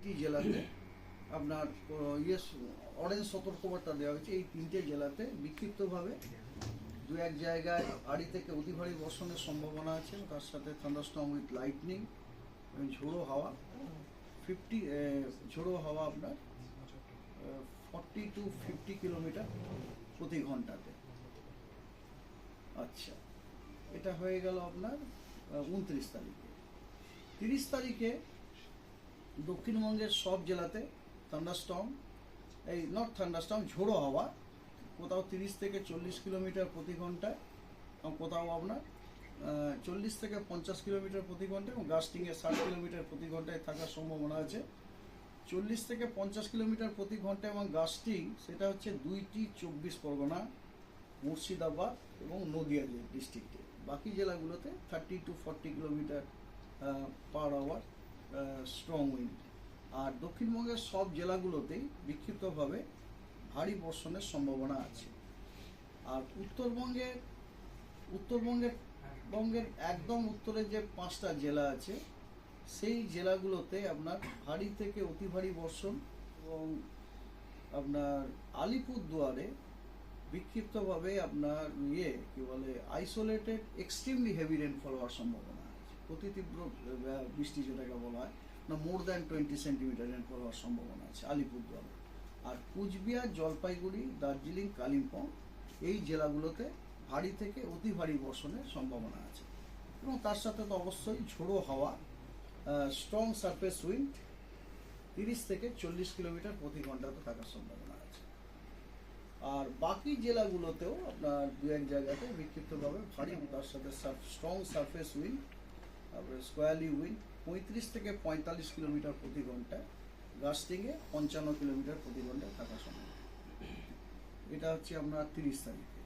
তিনটি জেলাতে আপনার অরেঞ্জ সতর্কবার্তা দেওয়া হয়েছে। এই তিনটে জেলাতে বিক্ষিপ্তভাবে দু এক জায়গায় ভারী থেকে অতি ভারী বর্ষণের সম্ভাবনা আছে, তার সাথে থান্ডারস্টর্ম উইথ লাইটনিং এবং ঝোড়ো হাওয়া আপনার 40 to 50 কিলোমিটার প্রতি ঘন্টাতে। আচ্ছা, এটা হয়ে গেল আপনার 29 তারিখে। 30 তারিখে দক্ষিণবঙ্গের সব জেলাতে ঝোড়ো হাওয়া, কোথাও 30 থেকে 40 কিলোমিটার প্রতি ঘন্টায়, কোথাও আপনার 40 থেকে 50 কিলোমিটার প্রতি ঘন্টা এবং গাস্টিংয়ে 60 কিলোমিটার প্রতি ঘন্টায় থাকার সম্ভাবনা আছে। 40 থেকে 50 কিলোমিটার প্রতি ঘন্টা এবং গাস্টিং, সেটা হচ্ছে 2টি 24 পরগনা, মুর্শিদাবাদ এবং নদিয়া ডিস্ট্রিক্টে। বাকি জেলাগুলোতে 30 to 40 kilometre per hour strong wind. আর দক্ষিণবঙ্গের সব জেলাগুলোতেই বিক্ষিপ্তভাবে ভারী বর্ষণের সম্ভাবনা আছে। আর উত্তরবঙ্গের একদম উত্তরে যে 5টা জেলা আছে, সেই জেলাগুলোতে আপনার ভারী থেকে অতি ভারী বর্ষণ এবং আপনার আলিপুরদুয়ারে বিক্ষিপ্তভাবে আপনার আইসোলেটেড এক্সট্রিমলি হেভি রেনফল হওয়ার সম্ভাবনা আছে। অতি তীব্র বৃষ্টি যেটাকে বলা হয় না, মোর দ্যান 20 সেন্টিমিটার রেনফল হওয়ার সম্ভাবনা আছে আলিপুরদুয়ারে। আর কুচবিহার, জলপাইগুড়ি, দার্জিলিং, কালিম্পং এই জেলাগুলোতে ভারী থেকে অতি ভারী বর্ষণের সম্ভাবনা আছে। এবং তার সাথে তো অবশ্যই ঝোড়ো হাওয়া, স্ট্রং সারফেস উইন্ড 30 থেকে 40 কিলোমিটার প্রতি ঘন্টাতে থাকার সম্ভাবনা আছে। আর বাকি জেলাগুলোতেও আপনার দু এক জায়গাতে বিক্ষিপ্তভাবে ভারী, তার সাথে স্ট্রং সারফেস উইন্ড, তারপরে স্কোয়ারলি উইন্ড 35 থেকে 45 কিলোমিটার প্রতি ঘন্টায়, গাস্টিংয়ে 55 কিলোমিটার প্রতি ঘন্টায় থাকার সম্ভাবনা। এটা হচ্ছে আপনার 30 তারিখে।